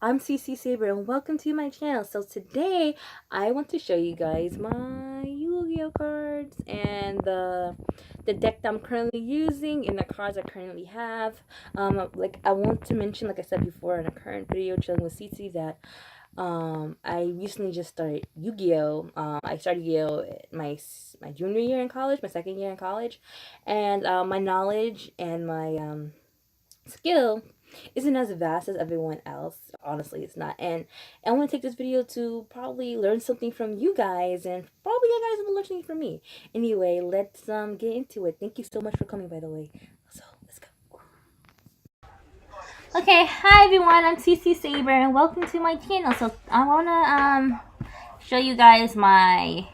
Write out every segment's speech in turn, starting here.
I'm Cecesaber and welcome to my channel. So today I want to show you guys my Yu-Gi-Oh cards and the deck that I'm currently using and the cards I currently have. Like I want to mention, like I said before in a current video chilling with Cece, that I recently just started Yu-Gi-Oh. I started Yu-Gi-Oh my junior year in college, my second year in college, and my knowledge and my skill isn't as vast as everyone else. Honestly, it's not. And I want to take this video to probably learn something from you guys, and probably you guys will learn something from me. Anyway, let's get into it. Thank you so much for coming, by the way. So let's go. Okay, hi everyone. I'm Cecesaber and welcome to my channel. So I wanna show you guys my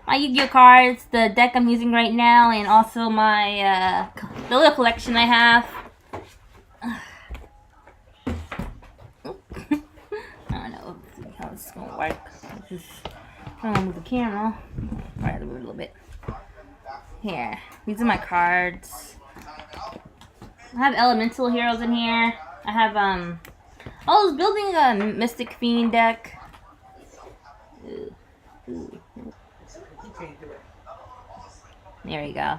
Yu-Gi-Oh cards, the deck I'm using right now, and also my the little collection I have. I don't know how this is gonna work. I don't want to move the camera. Alright, move it a little bit. Here, these are my cards. I have elemental heroes in here. I have I was building a Mystic Fiend deck. There you go.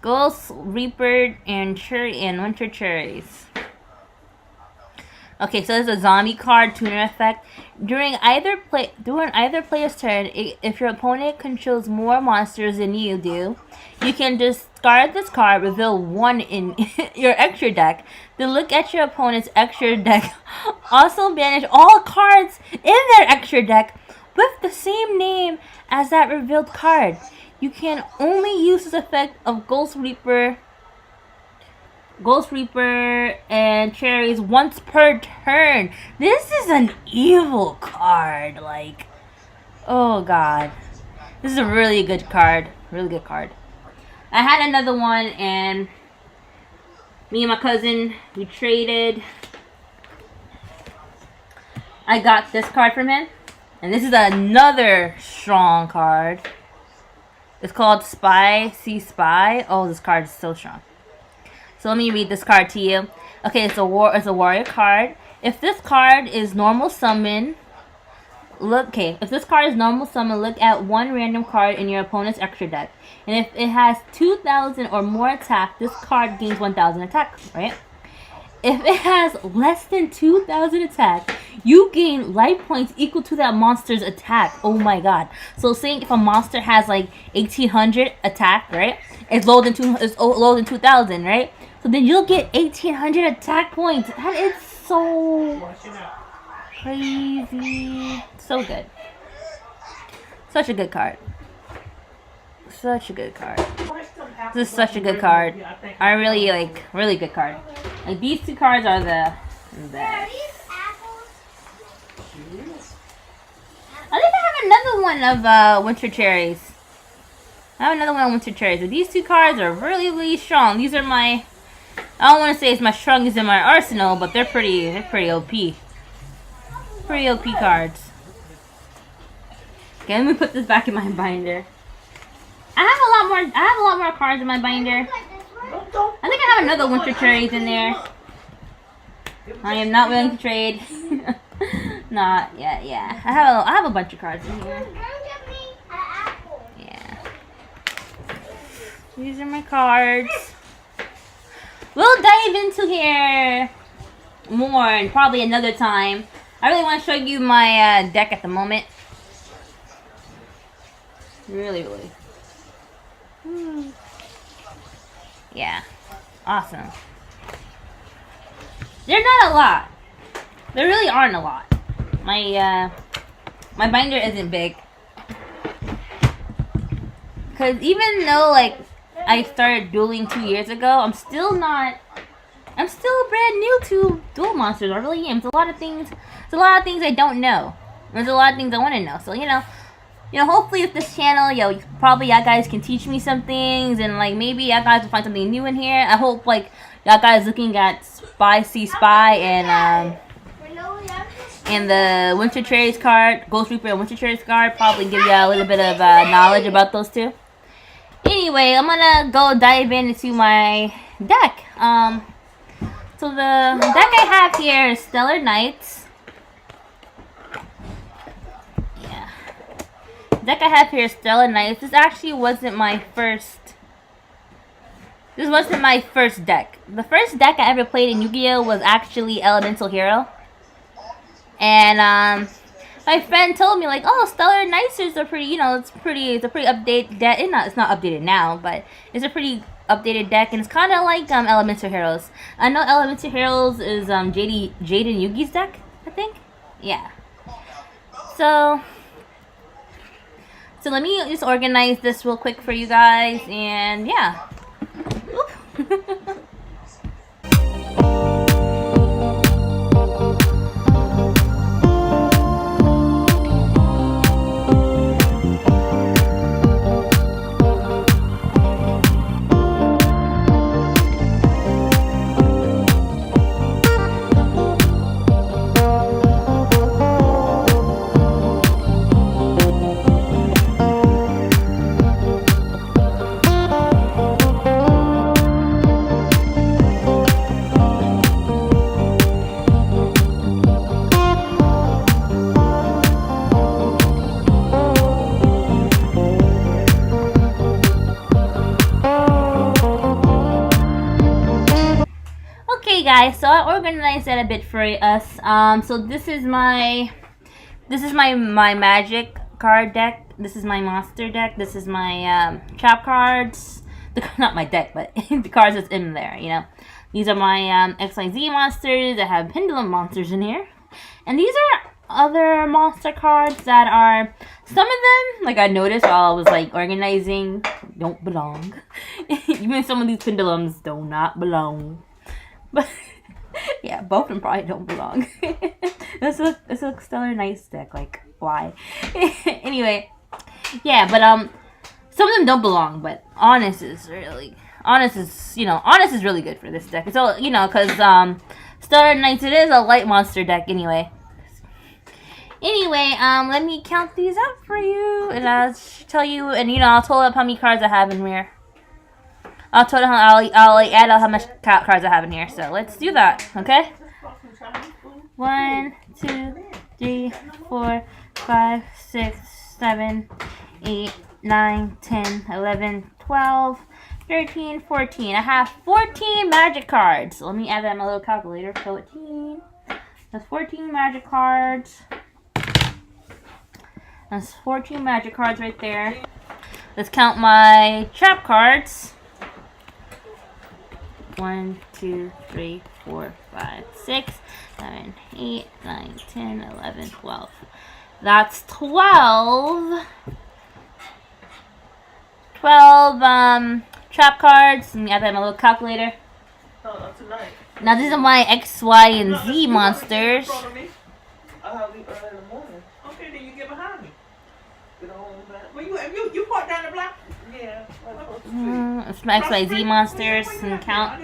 Ghost Reaper and Winter Cherries. Okay, so there's a zombie card tuner effect. During either player's turn, if your opponent controls more monsters than you do, you can discard this card, reveal one in your extra deck, then look at your opponent's extra deck. Also banish all cards in their extra deck with the same name as that revealed card. You can only use this effect of Ghost Reaper and Cherries once per turn. This is an evil card. Like, oh god. This is a really good card. Really good card. I had another one and me and my cousin, we traded. I got this card from him. And this is another strong card. It's called Spy. See Spy. Oh, this card is so strong. So let me read this card to you. Okay, it's a warrior card. If this card is normal summon, look at one random card in your opponent's extra deck. And if it has 2,000 or more attack, this card gains 1,000 attack, right? If it has less than 2,000 attack, you gain life points equal to that monster's attack. Oh my god. So saying if a monster has like 1,800 attack, right? It's lower than 2,000, right? So then you'll get 1,800 attack points. That is so crazy. So good. Such a good card. Such a good card. This is such a good card. I really good card. Like, these two cards are the best. I think I have another one of Winter Cherries. I have another one of Winter Cherries. But these two cards are really strong. These are my, I don't want to say it's my strongest in my arsenal, but they're pretty OP. Pretty OP cards. Okay, let me put this back in my binder. I have a lot more cards in my binder. I think I have another Winter Cherries in there. I am not willing to trade. Not yet, yeah. I have a bunch of cards in here. Yeah. These are my cards. We'll dive into here more and probably another time. I really want to show you my deck at the moment. Really. Yeah. Awesome. They're not a lot. There really aren't a lot. My binder isn't big. Cause even though like I started dueling 2 years ago, I'm still brand new to duel monsters. I really am. There's a lot of things I don't know. There's a lot of things I want to know. So, you know, hopefully with this channel, probably y'all guys can teach me some things, and like maybe y'all guys will find something new in here. I hope like y'all guys looking at Spy and the Winter Cherries card, Ghost Reaper and Winter Cherries card, probably give y'all a little bit of knowledge about those two. Anyway, I'm gonna go dive into my deck. So the deck I have here is Stellar Knights. Yeah. The deck I have here is Stellar Knights. This actually wasn't my first. This wasn't my first deck. The first deck I ever played in Yu-Gi-Oh! Was actually Elemental Hero. And my friend told me like, oh, Stellar Knights is a pretty, it's a pretty updated deck. It's not updated now, but it's a pretty updated deck, and it's kind of like Elemental Heroes. I know Elemental Heroes is Jaden Yugi's deck, I think. Yeah. So let me just organize this real quick for you guys, and yeah. Guys, so I organized that a bit for us. So this is my magic card deck. This is my monster deck. This is my trap cards. Not my deck, but the cards that's in there. These are my XYZ monsters. I have pendulum monsters in here, and these are other monster cards that are, some of them, like I noticed while I was like organizing, don't belong. Even some of these pendulums do not belong. But yeah, both of them probably don't belong. This a Stellar Knights deck. Like, why? Anyway, yeah, but some of them don't belong. But Honest is really good for this deck. So because Stellar Knights, it is a light monster deck anyway. Let me count these out for you, and I'll tell you, and I'll total up how many cards I have in here. I'll add up how much cards I have in here. So let's do that, okay? 1, 2, 3, 4, 5, 6, 7, 8, 9, 10, 11, 12, 13, 14. I have 14 magic cards. So let me add that in my little calculator. 14. That's 14 magic cards. That's 14 magic cards right there. Let's count my trap cards. 1, 2, 3, 4, 5, 6, 7, 8, 9, 10, 11, 12. That's 12. 12 trap cards. Let me add that in my little calculator. Oh, that's a night. Now these are my X, Y, and Z monsters. I'll leave early in the morning. Okay, then you get behind me. Get on back. Well, you park down the block? Yeah. It's my X, Y, Z monsters. And count.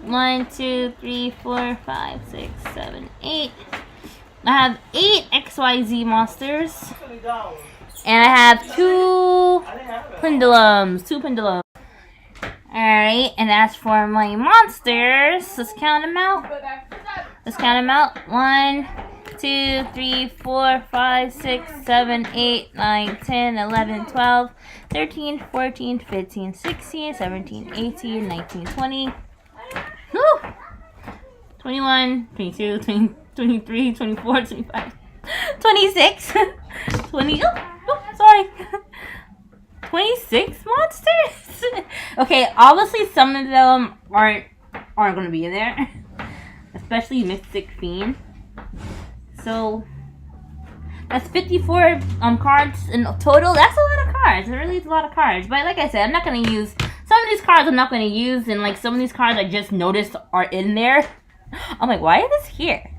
1, 2, 3, 4, 5, 6, 7, 8. I have 8 XYZ monsters. And I have 2 pendulums. 2 pendulums. Alright, and as for my monsters, let's count them out. 1, 2, 3, 4, 5, 6, 7, 8, 9, 10, 11, 12, 13, 14, 15, 16, 17, 18, 19, 20. Woo! 21, 22, 23, 24, 25, 26, 20, sorry. 26 monsters? Okay, obviously some of them aren't going to be in there. Especially Mystic Fiend. So, that's 54 cards in total. That's a lot of cards. It really is a lot of cards. But like I said, I'm not going to use... Some of these cards I'm not going to use. And like some of these cards I just noticed are in there. I'm like, why is this here?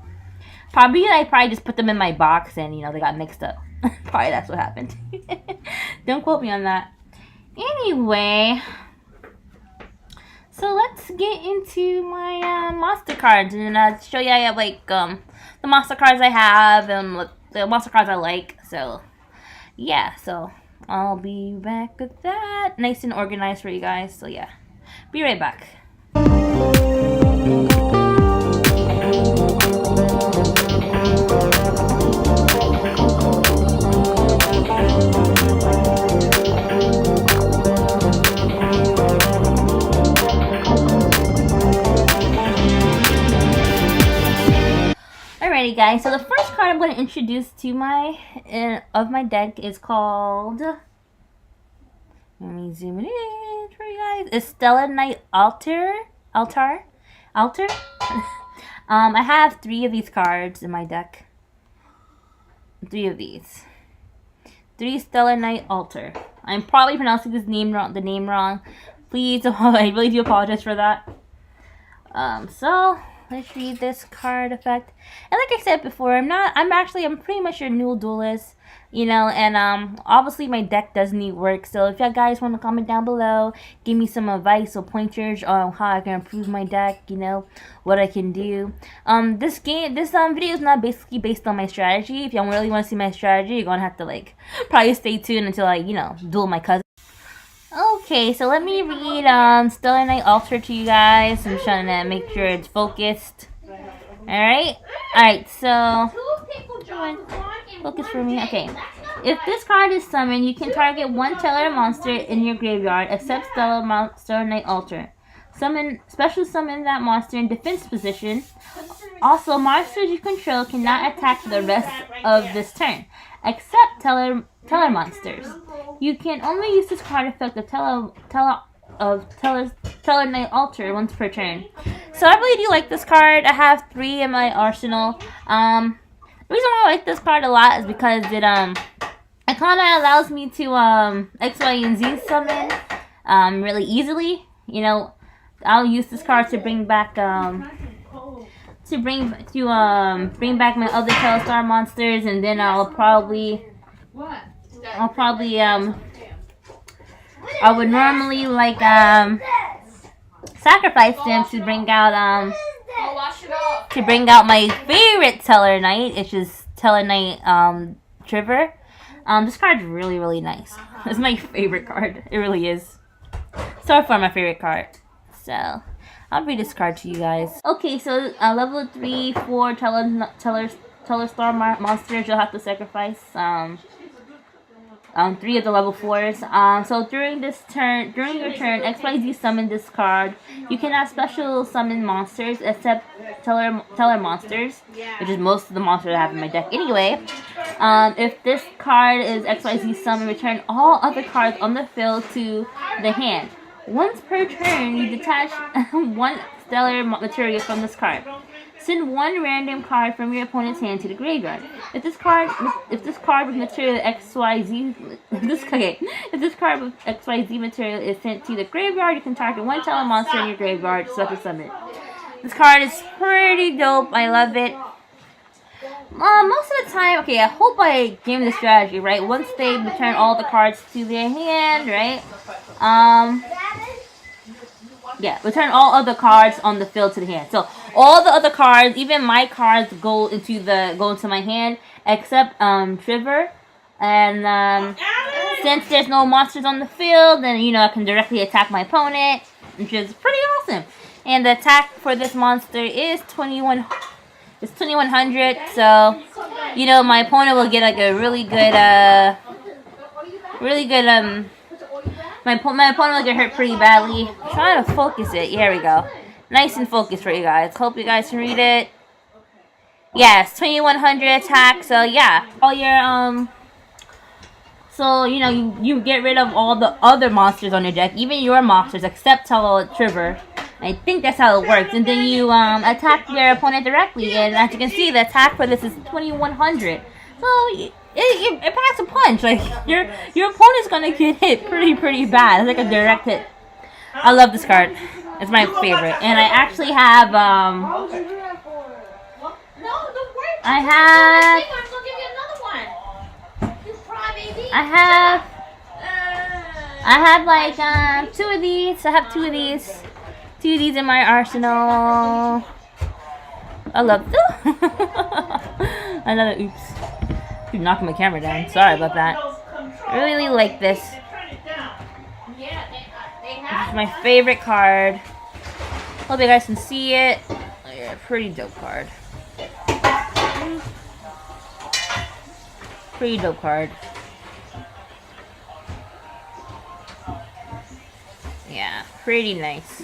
I probably just put them in my box and, they got mixed up. Probably that's what happened. Don't quote me on that. Anyway, so let's get into my monster cards, and I'll show you like the monster cards I have and the monster cards I like. So yeah, so I'll be back with that, nice and organized for you guys. So yeah, be right back. Alrighty, guys. So the first card I'm going to introduce to my deck is called. Let me zoom it in for you guys. It's Stellar Knight Altar. I have 3 of these cards in my deck. 3 of these. 3 Stellar Knight Altar. I'm probably pronouncing the name wrong. Please, I really do apologize for that. So let's read this card effect. And like I said before, I'm pretty much your new duelist, you know, and obviously my deck does need work. So if you guys want to comment down below, give me some advice or pointers on how I can improve my deck, you know, what I can do. This video is not basically based on my strategy. If y'all really want to see my strategy, you're gonna have to like probably stay tuned until I, you know, duel my cousin. Okay, so let me read Stellar Knight Altar to you guys. I'm trying to make sure it's focused. Alright, so focus for me. Okay. If this card is summoned, you can target 1 Stellar monster in your graveyard except Stellar Knight Altar. Special summon that monster in defense position. Also, monsters you control cannot attack the rest of this turn, except Stellar monsters. You can only use this card effect of Stellar Knight Altar once per turn. So I really do like this card. I have 3 in my arsenal. The reason why I like this card a lot is because it kind of allows me to X, Y, and Z summon really easily. You know, I'll use this card to bring back bring back my other Telstar monsters, and then I would normally like sacrifice them to bring out my favorite Stellar Knight, which is Stellar Knight Trevor. This card's really nice. It's my favorite card. It really is. So far, my favorite card. So I'll read this card to you guys. Okay, so level 3, 4 Telstar monsters you'll have to sacrifice. 3 of the level 4s. So during your turn, XYZ summon this card. You cannot special summon monsters except Teller monsters, which is most of the monsters I have in my deck anyway. If this card is XYZ summon, return all other cards on the field to the hand. Once per turn, you detach 1 stellar material from this card. Send 1 random card from your opponent's hand to the graveyard. If this card with material XYZ, if this card with XYZ material is sent to the graveyard, you can target 1 Teller monster in your graveyard to special summon. This card is pretty dope. I love it. Most of the time, okay, I hope I gave them the strategy, right? Once they return all the cards to their hand, right? Yeah, return all other cards on the field to the hand. So all the other cards, even my cards, go into my hand, except Trevor. And since there's no monsters on the field, then you know I can directly attack my opponent, which is pretty awesome. And the attack for this monster is 2100. So you know my opponent will get like a really good My opponent will get hurt pretty badly. I'm trying to focus it. Here we go. Nice and focused for you guys. Hope you guys can read it. Yes, 2100 attack. So yeah, all your so you know you get rid of all the other monsters on your deck, even your monsters except Trevor. I think that's how it works. And then you attack your opponent directly, and as you can see, the attack for this is 2100. So it packs a punch. Like your opponent's gonna get hit pretty bad. It's like a direct hit. I love this card. It's my favorite, and I actually have I have like 2 of these. I have 2 of these. 2 of these in my arsenal. I love them. Another oops. Dude, knocking my camera down. Sorry about that. I really like this. This is my favorite card. Hope you guys can see it. Oh, yeah, pretty dope card. Pretty dope card. Yeah, pretty nice.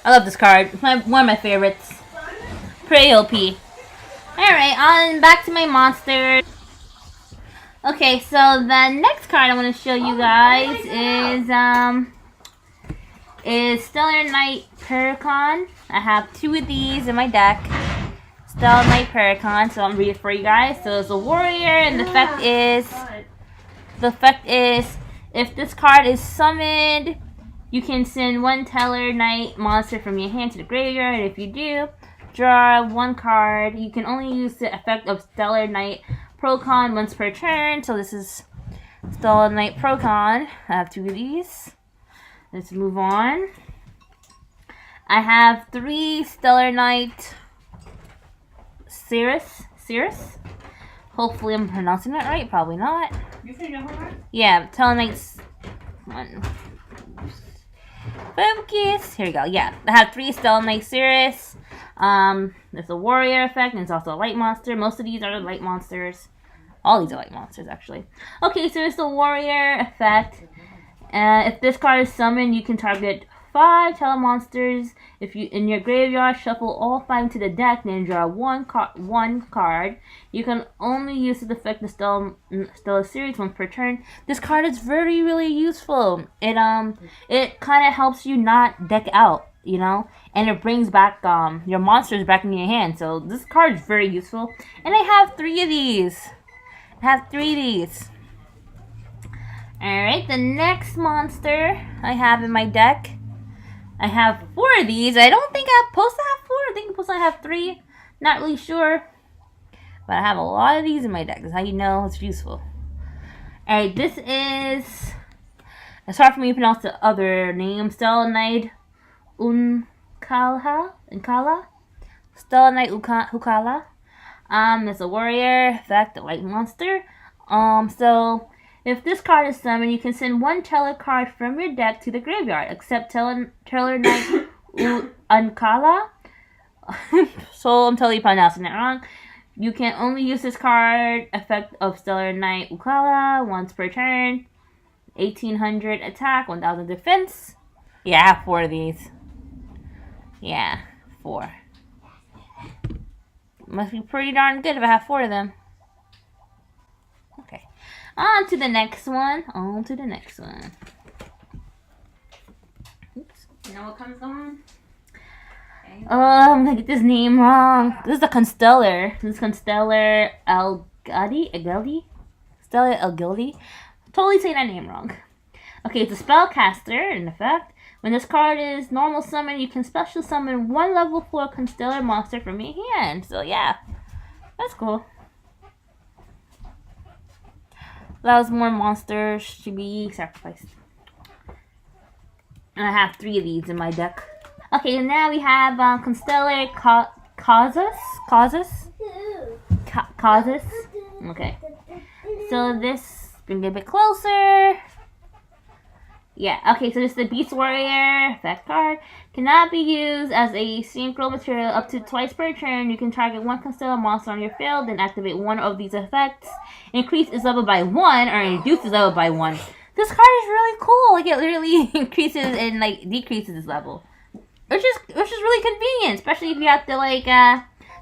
I love this card. It's one of my favorites. Pretty OP. Alright, on back to my monsters. Okay, so the next card I want to show you guys is Stellar Knight Pericon. I have 2 of these in my deck. Stellar Knight Pericon, so I'm reading it for you guys. So it's a warrior, and the effect is if this card is summoned, you can send 1 Stellar Knight monster from your hand to the graveyard. If you do, draw 1 card. You can only use the effect of Stellar Knight Pericon once per turn. So this is Stellar Knight Pericon. I have 2 of these. Let's move on. I have 3 Stellar Knight Cirrus. Hopefully I'm pronouncing that right. Probably not. You think you're right? Yeah, Stellar Knight's one. Focus. Here we go. Yeah, I have 3 Stellar Knight Cirrus. There's a warrior effect, and it's also a light monster. Most of these are light monsters. All these are light monsters, actually. Okay, so it's the warrior effect. If this card is summoned, you can target 5 telemonsters. If you in your graveyard, shuffle all 5 into the deck, then draw 1 card. You can only use the effect of Stellar Series once per turn. This card is really useful. It kind of helps you not deck out, you know, and it brings back your monsters back in your hand. So this card is very useful. And I have 3 of these. Alright, the next monster I have in my deck, I have 4 of these. I don't think I'm supposed to have 4. I think I'm supposed to have 3. Not really sure. But I have a lot of these in my deck. That's how you know it's useful. Alright, this is... It's hard for me to pronounce the other name. Stellar Knight Unkala. Stellar Knight Ukala. It's a warrior effect, a light monster. So... If this card is summoned, you can send 1 Teller card from your deck to the graveyard, except Teller Knight Unkala. So I'm totally pronouncing it wrong. You can only use this card effect of Stellar Knight Ukala once per turn. 1800 attack, 1000 defense. Yeah, I have 4 of these. Yeah, 4. Must be pretty darn good if I have 4 of them. Okay. On to the next one. Oops. You know what comes on? Oh, I'm gonna get this name wrong. This is a Constellar. This is Constellar Elgildi. Stellar Elgildi. Totally saying that name wrong. Okay, it's a spellcaster in effect. When this card is normal summon, you can special summon 1 level 4 Constellar monster from your hand. So yeah, that's cool. Allows more monsters to be sacrificed. And I have 3 of these in my deck. Okay, now we have Constellar Causus. Okay. So this, bring it a bit closer. Yeah, okay, so this is the Beast Warrior effect card. Cannot be used as a synchro material up to twice per turn. You can target 1 Constellar monster on your field, then activate 1 of these effects. Increase its level by 1 or reduce its level by 1. This card is really cool. Like, it literally increases and like decreases its level. Which is really convenient, especially if you have to like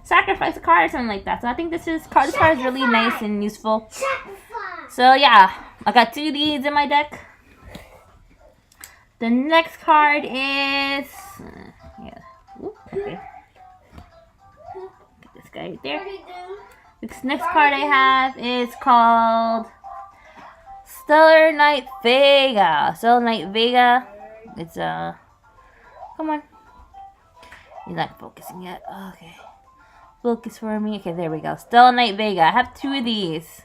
sacrifice a card or something like that. So I think this card is really nice and useful. So yeah, I got 2 of these in my deck. The next card is okay. Get this guy right there. This next card I have is called Stellar Knight Vega. Stellar Knight Vega. It's come on. He's not focusing yet. Okay. Focus for me. Okay, there we go. Stellar Knight Vega. I have 2 of these.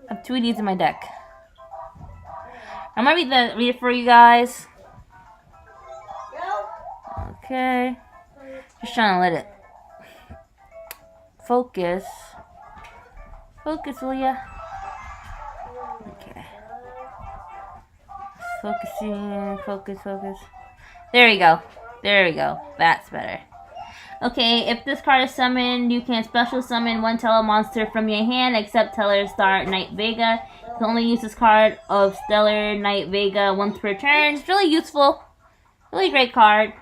I have 2 of these in my deck. I'm gonna read it for you guys. Okay. Just trying to let it focus. Focus, will ya? Okay. Focusing. Focus. There we go. That's better. Okay, if this card is summoned, you can special summon 1 Teller monster from your hand, except Stellar Star Knight Vega. You can only use this card of Stellar Knight Vega once per turn. It's really useful. Really great card.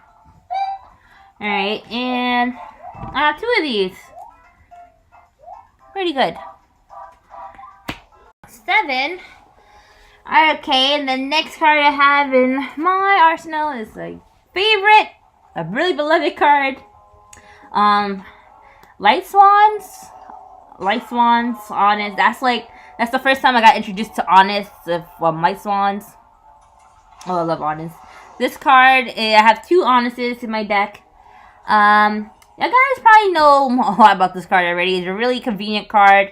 Alright, and I have 2 of these. Pretty good. 7. Okay, and the next card I have in my arsenal is a favorite, a really beloved card. Light Swans. Light Swans, Honest. That's the first time I got introduced to Honest of Light Swans. Oh, I love Honest. This card, I have 2 Honestes in my deck. You guys probably know a lot about this card already. It's a really convenient card.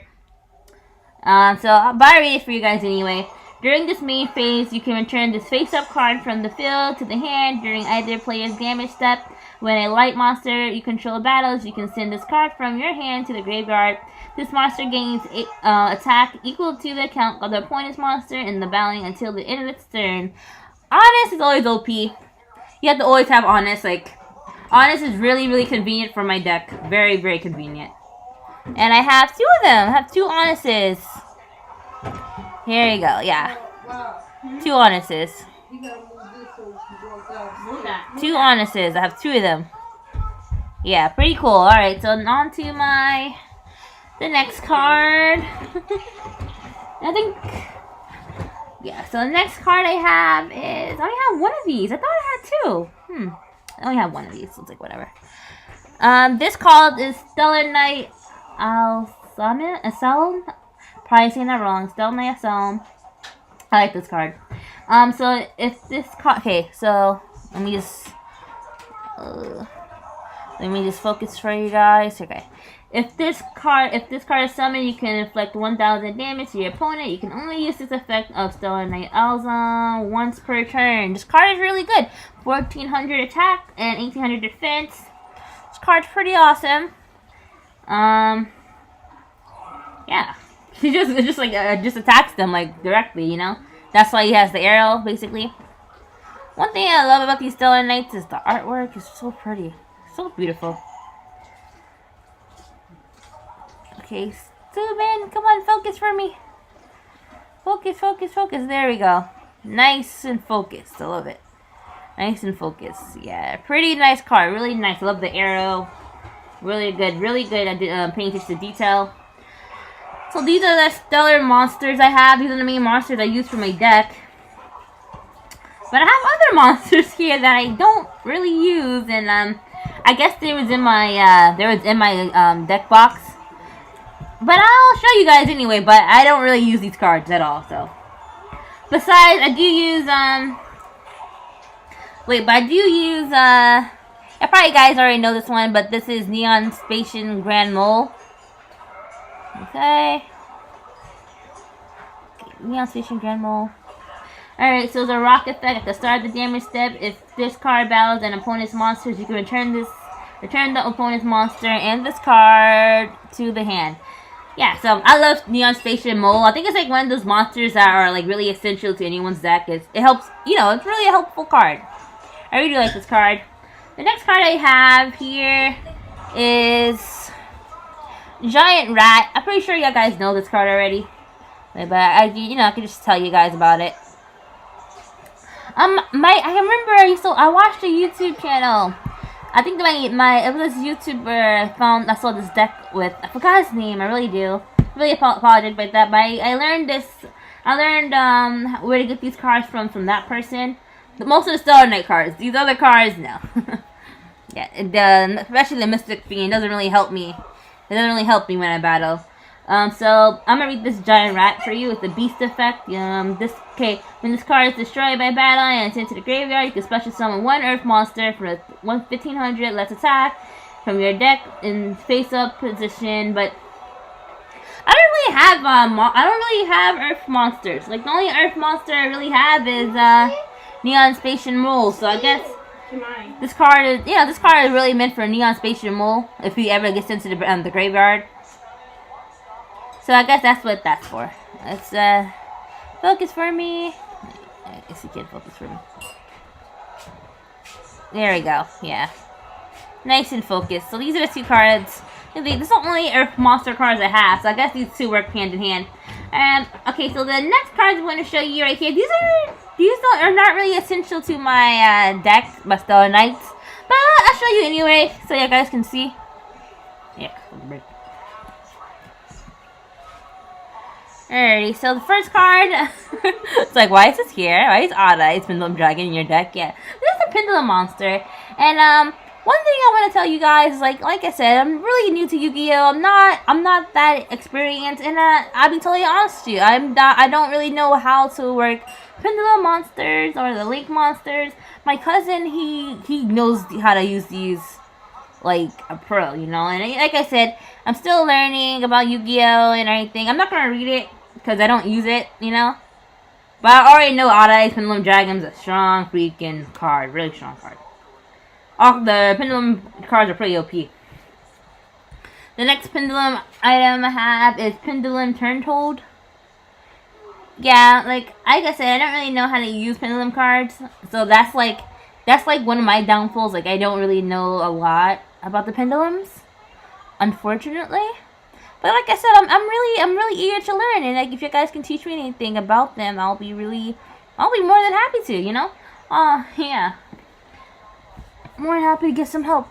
But I read it for you guys anyway. During this main phase, you can return this face-up card from the field to the hand during either player's damage step. When a light monster you control battles, you can send this card from your hand to the graveyard. This monster gains attack equal to the count of the opponent's monster in the battling until the end of its turn. Honest is always OP. You have to always have Honest. Honest is really, really convenient for my deck. Very, very convenient. And I have 2 of them. I have 2 Honestes. Here you go. Yeah. 2 Honestes. 2 Honestes. I have 2 of them. Yeah, pretty cool. Alright, so on to the next card. I think... Yeah, so the next card I have is... I only have 1 of these. I thought I had 2. I only have 1 of these, so it's like whatever. This card is Stellar Knight Asylum. Probably saying that wrong. Stellar Knight Asylum. I like this card. So if this card... Okay, so let me just focus for you guys. Okay. If this card is summoned, you can inflict 1,000 damage to your opponent. You can only use this effect of Stellar Knight Alzon once per turn. This card is really good. 1,400 attack and 1,800 defense. This card's pretty awesome. Yeah. He just attacks them directly, you know. That's why he has the arrow, basically. One thing I love about these Stellar Knights is the artwork is so pretty, so beautiful. Okay, Subin, come on, focus for me. Focus, focus, focus. There we go. Nice and focused. I love it. Nice and focused. Yeah, pretty nice card. Really nice. I love the arrow. Really good. Really good at paying attention to detail. So these are the stellar monsters I have. These are the main monsters I use for my deck. But I have other monsters here that I don't really use, and I guess they was in my deck box. But I'll show you guys anyway. But I don't really use these cards at all. So besides, I do use yeah, probably you guys already know this one, but this is Neon Spacian Grand Mole. Okay. Neon Spacian Grand Mole. Alright, so the rock effect at the start of the damage step. If this card battles an opponent's monsters, you can return the opponent's monster and this card to the hand. Yeah, so I love Neon Spacian Mole. I think it's like one of those monsters that are like really essential to anyone's deck. It helps, you know, it's really a helpful card. I really like this card. The next card I have here is Giant Rat. I'm pretty sure you guys know this card already, but I can just tell you guys about it. I remember I watched a YouTube channel. I think it was this YouTuber I saw this deck with. I forgot his name. I really do. Really apologize about that. But I learned where to get these cards from that person. Most of the Stellar Knight cards. These other cards, no. Yeah, especially the Mystic Fiend doesn't really help me. It doesn't really help me when I battle. So I'm gonna read this Giant Rat for you with the Beast effect. When this card is destroyed by battle and sent to the graveyard, you can special summon one Earth monster for 1,500 less attack from your deck in face-up position. But I don't really have Earth monsters. Like the only Earth monster I really have is Neon Spacian Mole. So I guess this card is really meant for Neon Spacian Mole if he ever gets into the graveyard. So I guess that's what that's for. Let's focus for me. I guess you can't focus for me. There we go. Yeah. Nice and focused. So these are the 2 cards. These are the only Earth monster cards I have. So I guess these 2 work hand in hand. Okay, so the next cards I'm going to show you right here. These are not really essential to my deck, my Stellar Knights. But I'll show you anyway, so you guys can see. Yeah. Alrighty, so the first card, it's like, why is this here? Why is Ada? It's Pendulum Dragon in your deck. Yeah, this is a Pendulum Monster. And one thing I want to tell you guys is like I said, I'm really new to Yu-Gi-Oh. I'm not that experienced, and I'll be totally honest with you. I don't really know how to work Pendulum monsters or the Link monsters. My cousin, he knows how to use these like a pro, you know. And like I said, I'm still learning about Yu-Gi-Oh and everything. I'm not gonna read it because I don't use it, you know. But I already know Ada Pendulum Dragon's a strong freaking card, really strong card. All the Pendulum cards are pretty OP. The next Pendulum item I have is Pendulum Turntold. Yeah, like I said, I don't really know how to use Pendulum cards, so that's like one of my downfalls. Like I don't really know a lot about the Pendulums, unfortunately. But like I said, I'm really eager to learn, and like if you guys can teach me anything about them, I'll be more than happy to, you know. Yeah, more than happy to get some help.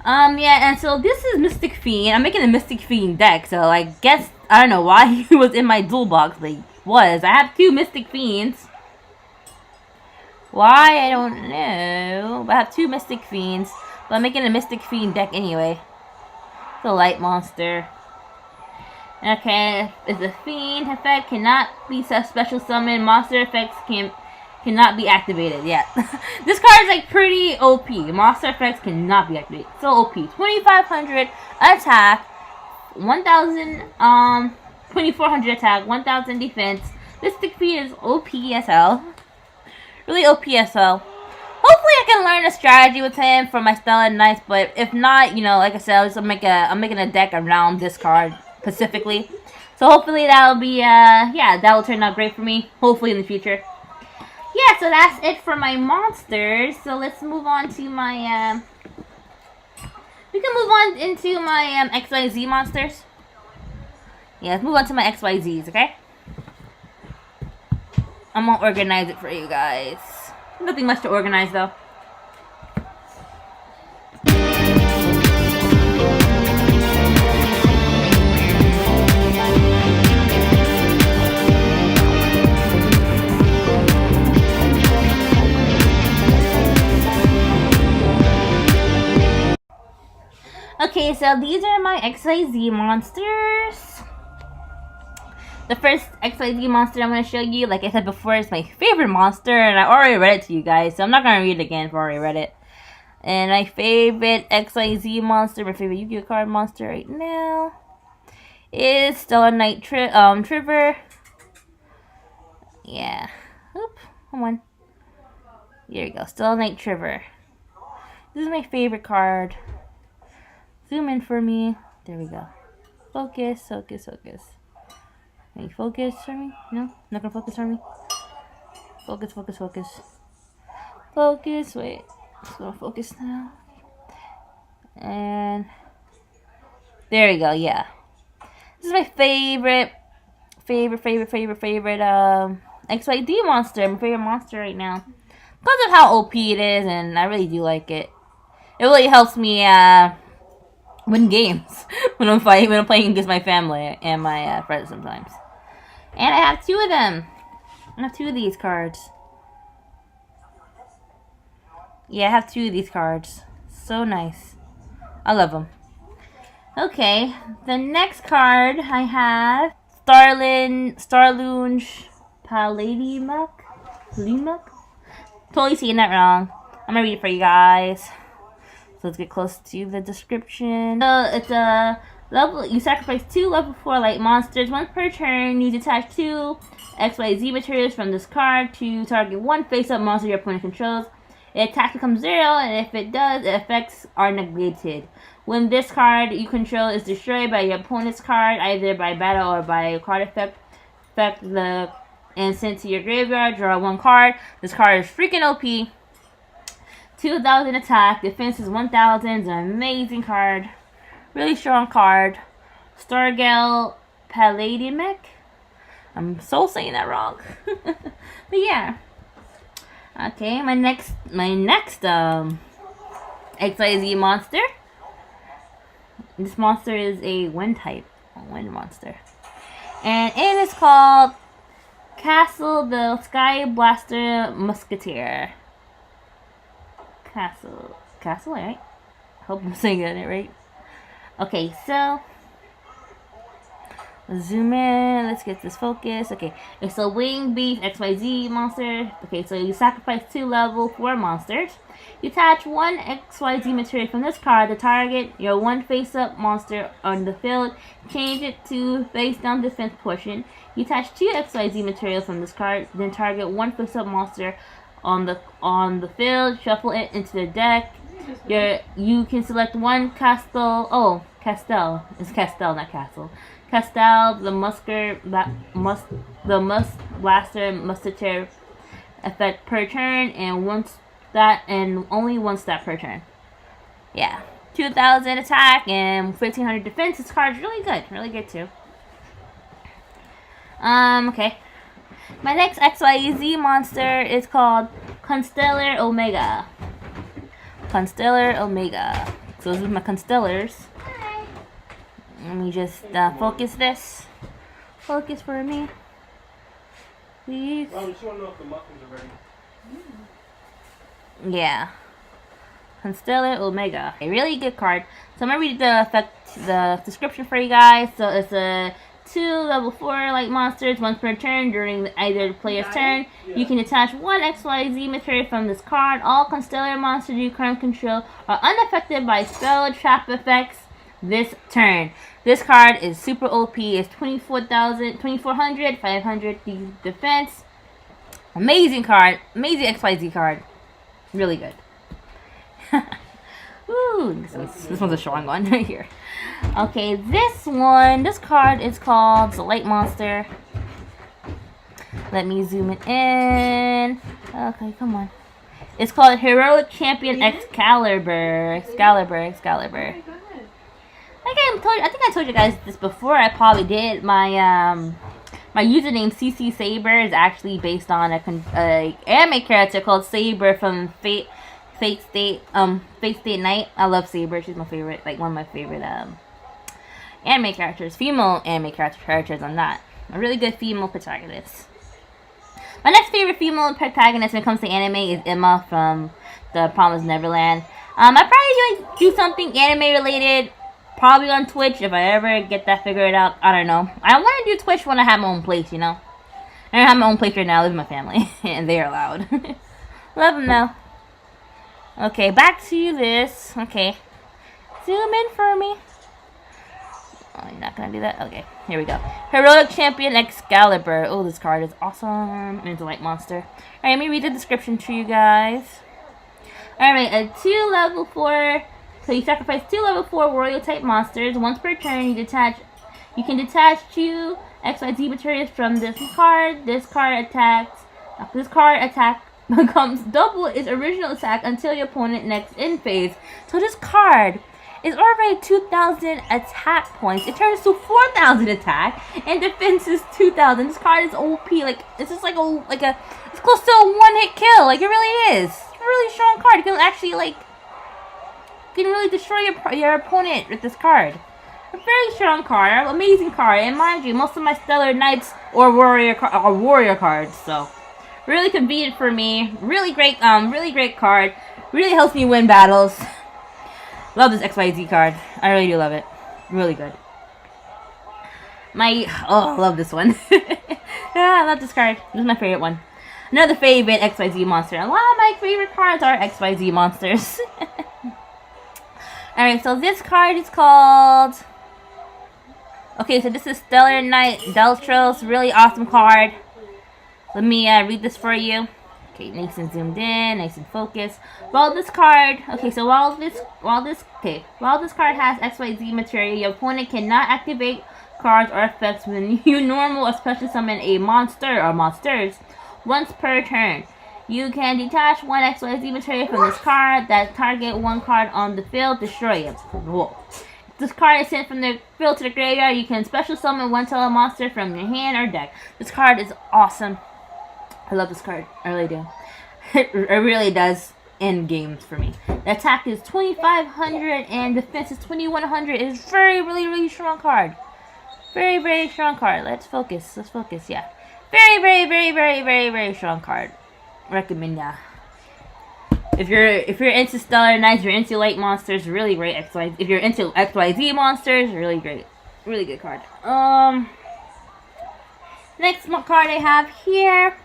Yeah, and so this is Mystic Fiend. I'm making a Mystic Fiend deck, so I guess I don't know why he was in my duel box, but he was. I have 2 Mystic Fiends. Why, I don't know. But I have 2 Mystic Fiends. But I'm making a Mystic Fiend deck anyway. The light monster. Okay, it's a fiend effect cannot be special summon. Monster effects cannot be activated. Yeah, this card is like pretty OP. Monster effects cannot be activated. So OP. 2,500 attack, 1,000 2,400 attack, 1,000 defense. This Mystic Fiend is OP as hell. Really OP as hell. Hopefully I can learn a strategy with him for my Stellar Knights, but if not, you know, like I said, I'm making a deck around this card specifically. So hopefully that'll be, yeah, that'll turn out great for me, hopefully in the future. Yeah, so that's it for my monsters. So let's move on to my, we can move on into my, XYZ monsters. Yeah, let's move on to my XYZs, okay? I'm gonna organize it for you guys. Nothing much to organize though. Okay, so these are my XYZ monsters. The first XYZ monster I'm going to show you, like I said before, is my favorite monster, and I already read it to you guys, so I'm not going to read it again if I already read it. And my favorite XYZ monster, my favorite Yu-Gi-Oh card monster right now, is Stellar Knight Trigger. Yeah. Oop, come on. There you go, Stellar Knight Trigger. This is my favorite card. Zoom in for me. There we go. Focus, focus, focus. Can you focus for me? No? Not gonna focus for me? Focus, focus, focus. Focus, wait. It's gonna focus now. And there we go, yeah. This is my favorite XYZ monster. My favorite monster right now. Because of how OP it is, and I really do like it. It really helps me win games when I'm playing against my family and my friends sometimes. And I have 2 of them. I have 2 of these cards. Yeah, I have 2 of these cards. So nice. I love them. Okay, the next card I have Starloon Palladium. Totally saying that wrong. I'm gonna read it for you guys. So let's get close to the description. So it's a level. You sacrifice 2 level 4 light monsters once per turn. You detach 2 XYZ materials from this card to target 1 face-up monster your opponent controls. Its attack becomes 0, and if it does, its effects are negated. When this card you control is destroyed by your opponent's card, either by battle or by a card effect, and sent to your graveyard, draw 1 card. This card is freaking OP. 2,000 attack, defense is 1,000. It's an amazing card, really strong card. Stargale Palladium. I'm so saying that wrong, but yeah. Okay, my next XYZ monster. This monster is a wind type, wind monster. And it is called Castle the Sky Blaster Musketeer. Castle, right? Hope I'm saying it right. Okay, so zoom in. Let's get this focus. Okay, it's a winged beast XYZ monster. Okay, so you sacrifice 2 level 4 monsters. You attach 1 XYZ material from this card to target your 1 face-up monster on the field. Change it to face-down defense portion. You attach 2 XYZ materials from this card, then target 1 face-up monster on the field. Shuffle it into the deck. You can select 1 Castle. Oh, Castel. It's Castel, not Castle. Castel, the Blaster Musketeer effect per turn, and only 1 stat per turn. Yeah, 2,000 attack and 1,500 defense. This card's really good too. Okay. My next XYZ monster is called Constellar Omega. Constellar Omega. So those are my Constellars. Let me just focus this. Focus for me. Please. Well, I'm showing off the muffins already. Yeah. Constellar Omega. A really good card. So I'm gonna read the description for you guys. So it's a 2 level 4 light monsters, once per turn during either the player's turn. Yeah. You can attach 1 XYZ material from this card. All Constellar monsters you currently control are unaffected by spell trap effects this turn. This card is super OP. It's 2,400, 500 defense. Amazing card. Amazing XYZ card. Really good. Ooh, this one's a strong one right here. Okay, this card is called the Light Monster. Let me zoom it in. Okay, come on. It's called Heroic Champion Excalibur. I think I told you guys this before. I probably did. My my username Cecesaber is actually based on a anime character called Saber from Fate Stay Night. I love Saber. She's my favorite, like one of my favorite anime characters, female anime characters on that. A really good female protagonist. My next favorite female protagonist when it comes to anime is Emma from The Promised Neverland. I probably do something anime related, probably on Twitch if I ever get that figured out. I don't know. I want to do Twitch when I have my own place, you know. I don't have my own place right now. I live with my family, and they are loud. Love them though. Okay, back to this. Okay, zoom in for me. Oh, you're not gonna do that? Okay, here we go. Heroic Champion Excalibur. Oh, this card is awesome. And it's a light monster. Alright, let me read the description to you guys. Alright, a 2 level 4. So you sacrifice 2 level 4 warrior type monsters. Once per turn, you can detach 2 XYZ materials from this card. This card attack becomes double its original attack until your opponent next end phase. So this card is already 2,000 attack points. It turns to 4,000 attack and defense is 2,000. This card is OP. Like it's just like it's close to a 1-hit kill. Like it really is. It's a really strong card. You can actually really destroy your opponent with this card. A very strong card, amazing card, and mind you, most of my Stellar Knights or warrior cards. So really convenient for me. Really great card. Really helps me win battles. Love this XYZ card. I really do love it. Really good. I love this one. Yeah, I love this card. This is my favorite one. Another favorite XYZ monster. A lot of my favorite cards are XYZ monsters. Alright, so this card is called... Okay, so this is Stellar Knight Deltros. Really awesome card. Let me read this for you. Okay, nice and zoomed in, nice and focused. While this card has XYZ material, your opponent cannot activate cards or effects when you normal or special summon a monster or monsters once per turn. You can detach 1 XYZ material from this card that target 1 card on the field, destroy it. Whoa. If this card is sent from the field to the graveyard, you can special summon 1 telemonster monster from your hand or deck. This card is awesome. I love this card. I really do. It really does end games for me. The attack is 2,500 and defense is 2,100. It is really strong card. Very, very strong card. Let's focus. Let's focus. Yeah. Very, very, very, very, very, very strong card. Recommend that. If you're into Stellar Knights, you're into light monsters, really great. If you're into XYZ monsters, really great. Really good card. Next card I have here.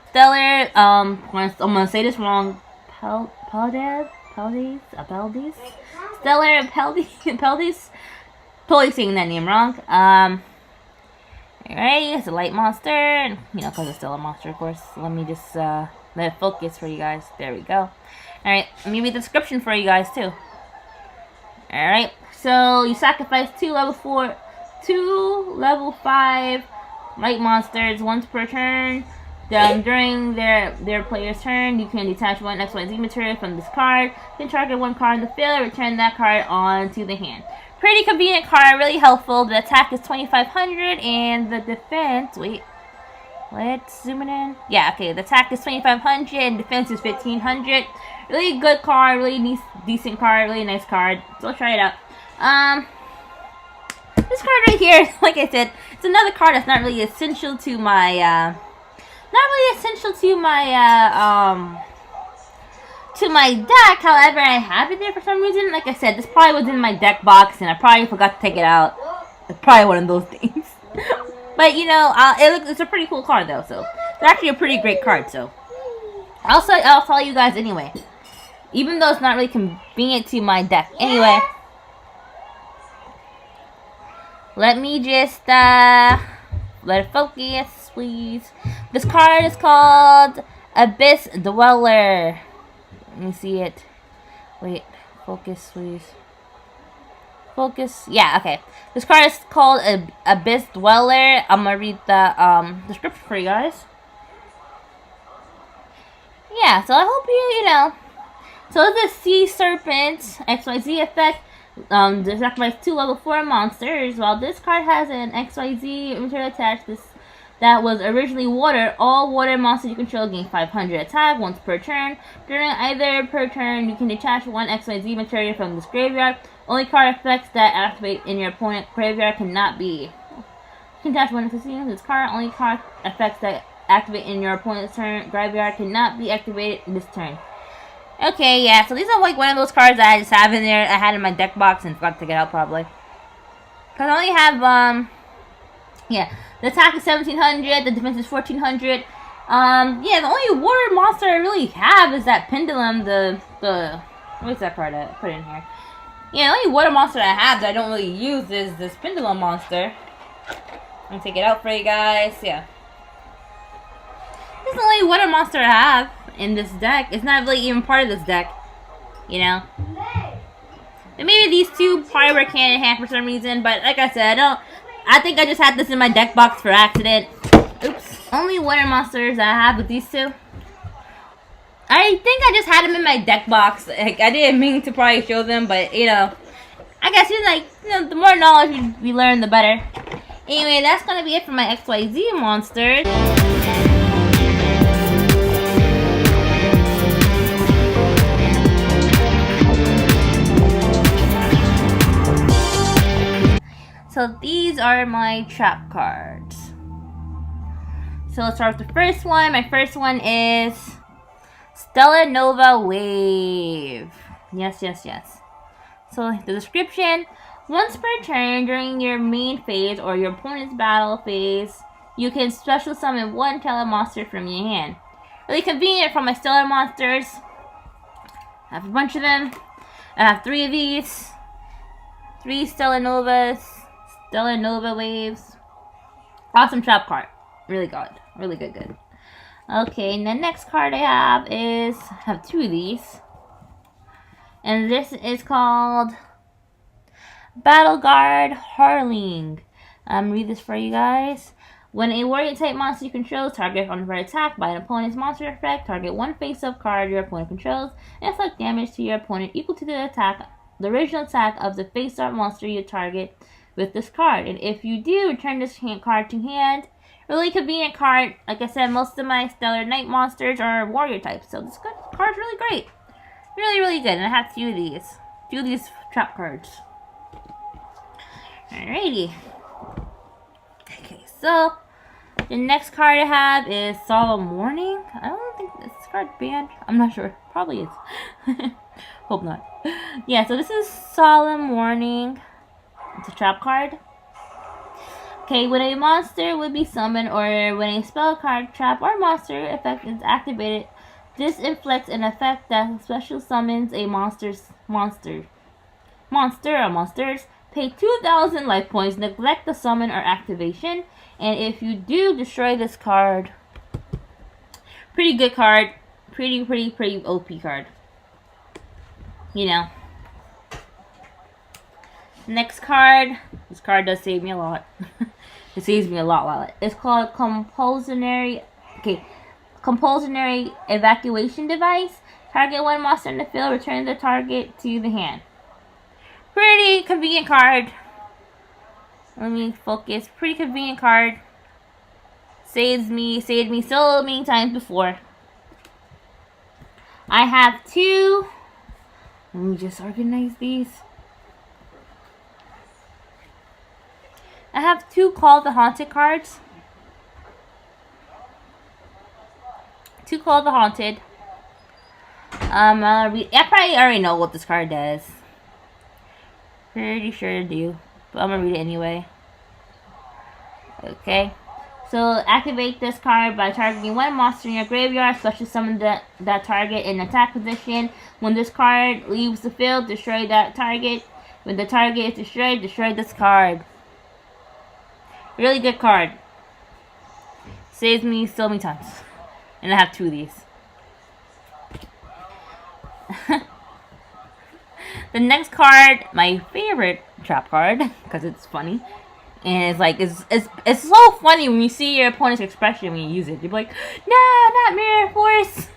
Stellar, I'm gonna say this wrong. Stellar Peldes. Totally saying that name wrong. Alright, it's a light monster. You know, because it's still a monster, of course. Let me just let it focus for you guys. There we go. Alright, let me read the description for you guys, too. Alright, so you sacrifice 2 level 5 light monsters once per turn. During their player's turn, you can detach 1 XYZ material from this card. You can target 1 card in the field and return that card onto the hand. Pretty convenient card, really helpful. The attack is 2,500 and the defense, wait, let's zoom it in. Yeah, okay, the attack is 2,500 and defense is 1,500. Really good card, really decent card, really nice card. So try it out. This card right here, like I said, it's another card that's not really essential to my, to my deck. However, I have it there for some reason. Like I said, this probably was in my deck box and I probably forgot to take it out. It's probably one of those things. But you know, it's a pretty cool card though. So it's actually a pretty great card. So I'll tell you guys anyway. Even though it's not really convenient to my deck. Anyway, let me just let it focus, please. This card is called Abyss Dweller. Let me see it. Wait, focus, please. Focus. Yeah, okay. This card is called Abyss Dweller. I'm gonna read the description for you guys. Yeah, so I hope you know. So it's a Sea Serpent XYZ effect. There's sacrifice 2 level 4 monsters. While this card has an XYZ material attached, that was originally water. All water monsters you control gain 500 attack once per turn. During either per turn, you can detach 1 XYZ material from this graveyard. Only card effects that activate in your opponent's graveyard cannot be. You can detach 1 XYZ from this card. Only card effects that activate in your opponent's graveyard cannot be activated this turn. Okay, yeah, so these are like one of those cards that I just have in there. I had in my deck box and forgot to take it out probably. Because I only have, yeah. The attack is 1,700, the defense is 1,400. Yeah, the only water monster I really have is that Pendulum, what's that card I put in here? Yeah, the only water monster I have that I don't really use is this Pendulum monster. I'm gonna take it out for you guys, yeah. This is the only water monster I have in this deck. It's not really even part of this deck, you know? And maybe these two probably work hand in hand for some reason, but like I said, I think I just had this in my deck box for accident. Oops. Only water monsters I have with these two. I think I just had them in my deck box. Like, I didn't mean to probably show them, but you know, I guess it's like, you know, the more knowledge we learn, the better. Anyway, that's gonna be it for my XYZ monsters. So these are my trap cards. So let's start with the first one. My first one is Stellar Nova Wave. Yes, yes, yes. So the description: once per turn during your main phase or your opponent's battle phase, you can special summon 1 Stellar monster from your hand. Really convenient for my Stellar monsters. I have a bunch of them. I have 3 of these. 3 Stellar Novas. Stellar Nova Waves. Awesome trap card. Really good. Really good, good. Okay, and the next card I have I have 2 of these. And this is called Battle Guard Harling. Read this for you guys. When a warrior type monster you control target on the attack by an opponent's monster effect, target 1 face-up card your opponent controls and inflict damage to your opponent equal to the original attack of the face-up monster you target with this card. And if you do, return this card to hand. Really convenient card. Like I said, most of my Stellar Knight monsters are warrior types, so this card's really great. Really, really good. And I have 2 of these. 2 of these trap cards. Alrighty. Okay, so the next card I have is Solemn Warning. I don't think this card banned. I'm not sure. Probably is. Hope not. Yeah, so this is Solemn Warning. It's a trap card. Okay, when a monster would be summoned or when a spell card, trap, or monster effect is activated, this inflicts an effect that special summons a monster or monsters. Pay 2,000 life points, neglect the summon or activation, and if you do, destroy this card. Pretty good card. Pretty OP card. You know. Next card. This card does save me a lot. It saves me a lot. It's called Compulsory Evacuation Device. Target one monster in the field, return the target to the hand. Pretty convenient card. Let me focus. Pretty convenient card. Saved me so many times before. I have two. Let me just organize these. I have two Call the Haunted cards. Two Call the Haunted. I probably already know what this card does. Pretty sure I do. But I'm gonna read it anyway. Okay. So activate this card by targeting one monster in your graveyard, special summon that target in attack position. When this card leaves the field, destroy that target. When the target is destroyed, destroy this card. Really good card. Saves me so many times. And I have two of these. The next card, my favorite trap card, because it's funny. And it's like, it's so funny when you see your opponent's expression when you use it. You're like, no, not Mirror Force.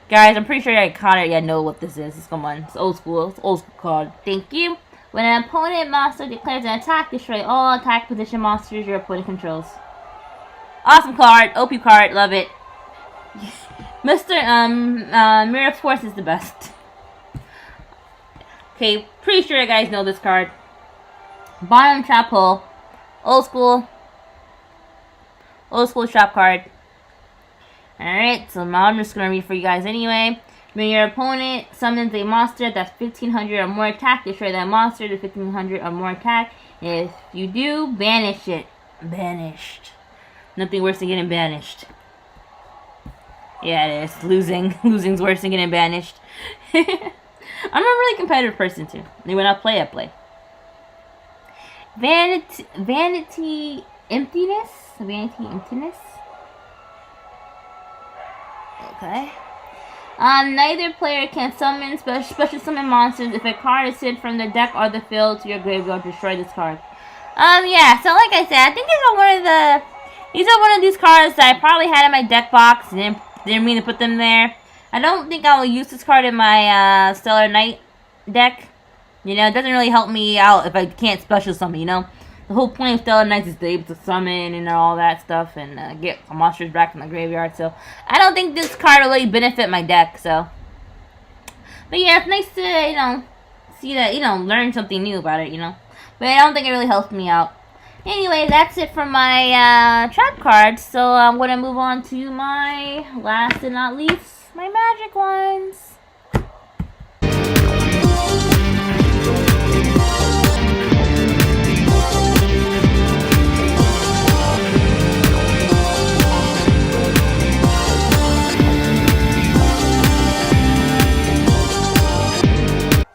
Guys, I'm pretty sure I caught it. Yeah, know what this is. Come on, it's old school. It's old school card. Thank you. When an opponent monster declares an attack, destroy all attack position monsters your opponent controls. Awesome card. OP card. Love it. Mirror Force is the best. Okay, pretty sure you guys know this card. Bottom trap hole. Old school trap card. Alright, so now I'm just going to read for you guys anyway. When your opponent summons a monster that's 1500 or more attack, destroy that monster to 1500 or more attack. If you do, banish it. Banished. Nothing worse than getting banished. Yeah, it is. Losing's worse than getting banished. I'm a really competitive person too. When I play. Vanity emptiness. Okay. Neither player can summon special summon monsters. If a card is sent from the deck or the field to your graveyard, destroy this card. Yeah. So like I said, I think these are one of these cards that I probably had in my deck box and didn't mean to put them there. I don't think I will use this card in my Stellar Knight deck. You know, it doesn't really help me out if I can't special summon, you know. The whole point of Stellar Knights is to be able to summon and all that stuff and get monsters back from the graveyard. So, I don't think this card will really benefit my deck, so. But yeah, it's nice to, you know, see that, you know, learn something new about it, you know. But I don't think it really helps me out. Anyway, that's it for my trap cards. So, I'm going to move on to my last and not least, my magic ones.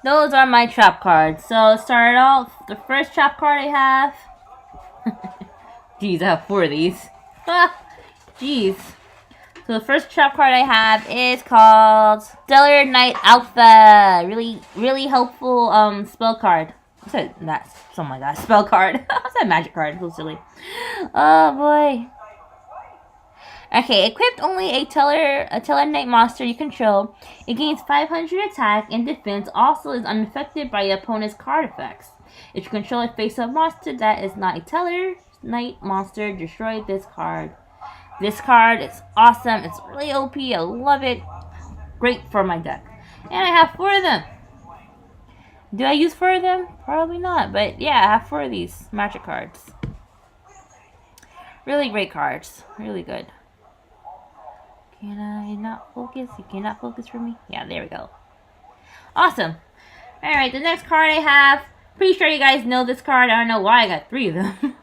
Those are my trap cards. So, start off, the first trap card I have. Jeez, I have 4 of these. Jeez. So, the first trap card I have is called Stellar Knight Alpha. Really helpful spell card. I said that. Oh my god, spell card. I said magic card. So silly. Oh boy. Okay, equipped only a Stellar Knight monster you control. It gains 500 attack and defense. Also is unaffected by your opponent's card effects. If you control a face-up monster that is not a Stellar Knight monster, destroy this card. This card is awesome. It's really OP. I love it. Great for my deck. And I have 4 of them. Do I use 4 of them? Probably not. But yeah, I have 4 of these magic cards. Really great cards. Really good. Can I not focus? You cannot focus for me? Yeah, there we go. Awesome. Alright, the next card I have. Pretty sure you guys know this card. I don't know why I got 3 of them.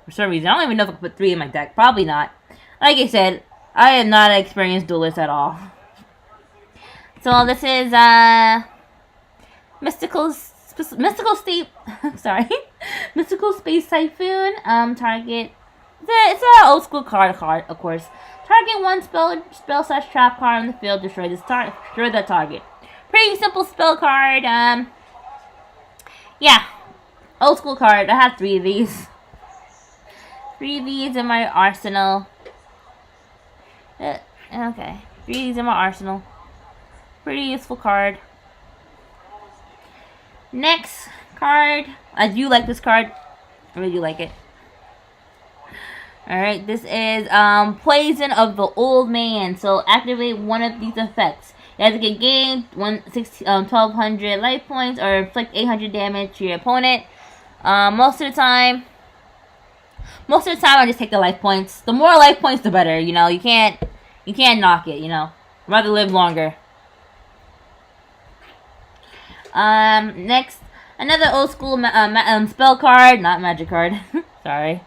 For some reason. I don't even know if I can put 3 in my deck. Probably not. Like I said, I am not an experienced duelist at all. So this is Mystical State. Sorry, Mystical Space Typhoon. Target. It's an old school card, of course. Target one spell/trap card on the field. Destroy the target. Pretty simple spell card. Yeah, old school card. I have 3 of these. 3 of these in my arsenal. Okay, 3 of these in my arsenal. Pretty useful card. Next card. I do like this card. I really do like it. Alright, this is Poison of the Old Man. So activate one of these effects. You have to gain 1,200 life points or inflict 800 damage to your opponent. Most of the time I just take the life points. The more life points, the better. You know, you can't knock it. You know, rather live longer. Next, another old school spell card, not magic card. Sorry.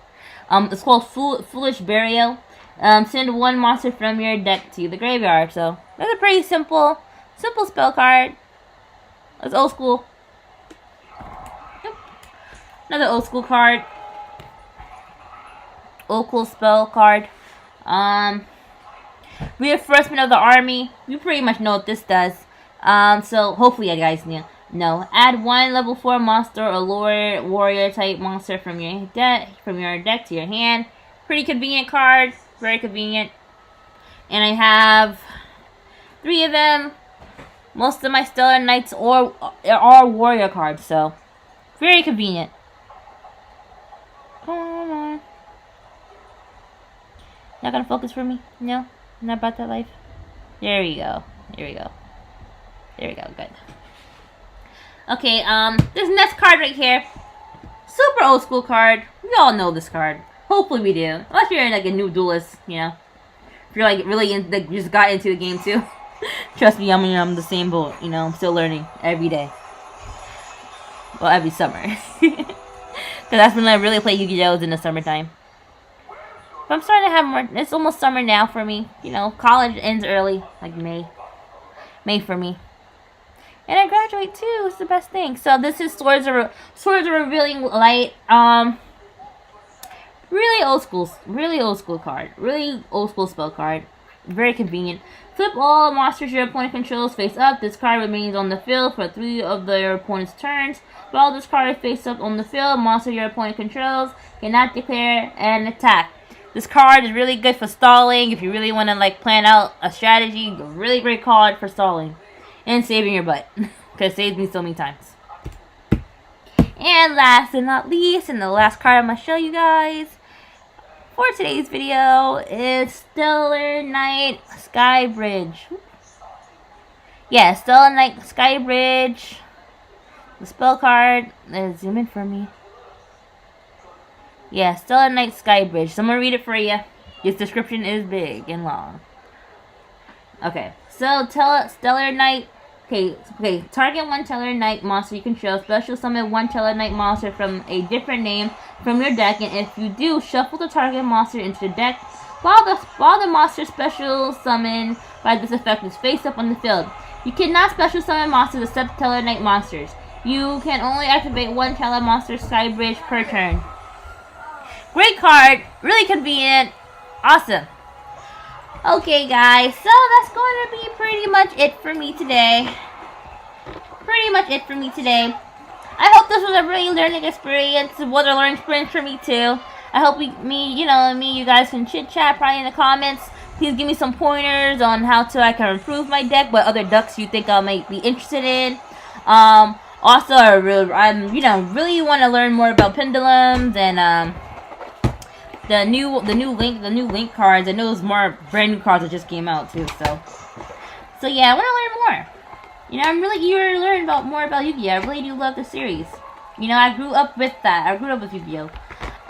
It's called Foolish Burial. Send one monster from your deck to the graveyard. So that's a pretty simple spell card. It's old school. Yep. Another old school card. Old school spell card. Reinforcement of the army. You pretty much know what this does. So hopefully you guys know. Add 1 level 4 monster or lower warrior type monster from your deck to your hand. Pretty convenient card. Very convenient. And I have 3 of them. Most of my Stellar Knights are warrior cards, so very convenient. Come on. Not gonna focus for me? No? Not about that life? There we go. There we go. There we go. Good. Okay, this next card right here. Super old school card. We all know this card. Hopefully we do. Unless you're like a new duelist, you know. If you're like really just got into the game too. Trust me, I'm the same boat. You know, I'm still learning every day. Well, every summer. Because that's when I really play Yu-Gi-Oh! In the summertime. But I'm starting to have more. It's almost summer now for me. You know, college ends early, like May. May for me. And I graduate too. It's the best thing. So this is Swords of Revealing Light. Really old school card. Really old school spell card. Very convenient. Flip all monsters your opponent controls face up. This card remains on the field for 3 of your opponent's turns. While this card is face up on the field, monster your opponent controls cannot declare an attack. This card is really good for stalling. If you really want to like plan out a strategy, a really great card for stalling and saving your butt. Because it saves me so many times. And last but not least, and the last card I'm going to show you guys for today's video is Stellar Knight Skybridge. Yeah, Stellar Knight Skybridge. The spell card. Let's zoom in for me. Yeah, Stellar Knight Skybridge. So I'm going to read it for you. This description is big and long. Okay, so Stellar Knight. Okay. Target 1 Stellar Knight monster you control. Special summon 1 Stellar Knight monster from a different name from your deck, and if you do, shuffle the target monster into the deck while the monster special summon by this effect is face up on the field. You cannot special summon monsters except Stellar Knight monsters. You can only activate 1 Stellar monster Skybridge per turn. Great card, really convenient, awesome. Okay guys, so that's going to be pretty much it for me today. I hope this was a really learning experience. It was a learning experience for me too. I hope you guys can chit chat probably in the comments. Please give me some pointers on how I can improve my deck, what other decks you think I might be interested in. Also, I really want to learn more about pendulums and the new Link cards. I know there's more brand new cards that just came out too. So yeah, I want to learn more. You know, I'm really eager to learn more about Yu-Gi-Oh! I really do love the series. You know, I grew up with that. I grew up with Yu-Gi-Oh!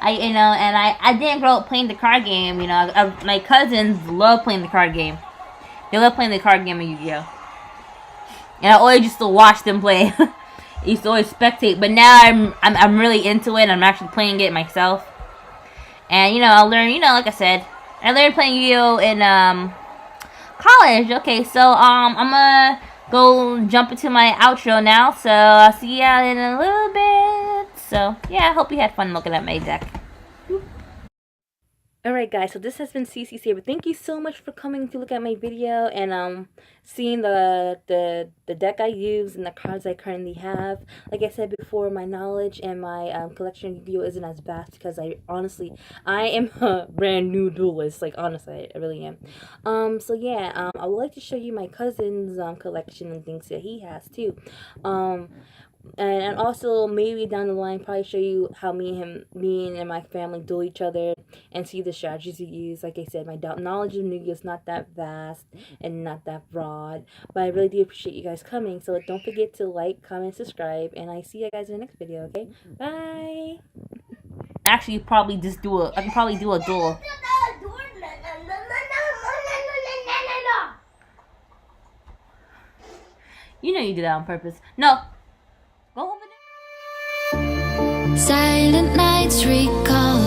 I didn't grow up playing the card game. You know, my cousins love playing the card game. They love playing the card game of Yu-Gi-Oh! And I always used to watch them play. I used to always spectate. But now I'm really into it. I'm actually playing it myself. And, you know, I'll learn, you know, like I said, I learned playing Yu-Gi-Oh! In, college. Okay, so, I'm gonna go jump into my outro now. So, I'll see ya in a little bit. So, yeah, I hope you had fun looking at my deck. Alright guys, so this has been Cecesaber. Thank you so much for coming to look at my video and seeing the deck I use and the cards I currently have. Like I said before, my knowledge and my collection of Yu-Gi-Oh! Isn't as vast because I am a brand new duelist. Like honestly, I really am. So yeah, I would like to show you my cousin's collection and things that he has too. And also maybe down the line probably show you how me and my family duel each other and see the strategies we use. Like I said, my knowledge of Yu-Gi-Oh! Is not that vast and not that broad, but I really do appreciate you guys coming. So don't forget to like, comment, subscribe, and I see you guys in the next video. Okay, bye. Actually, I can probably do a duel. You know you did that on purpose. No. Go over there. Silent nights recall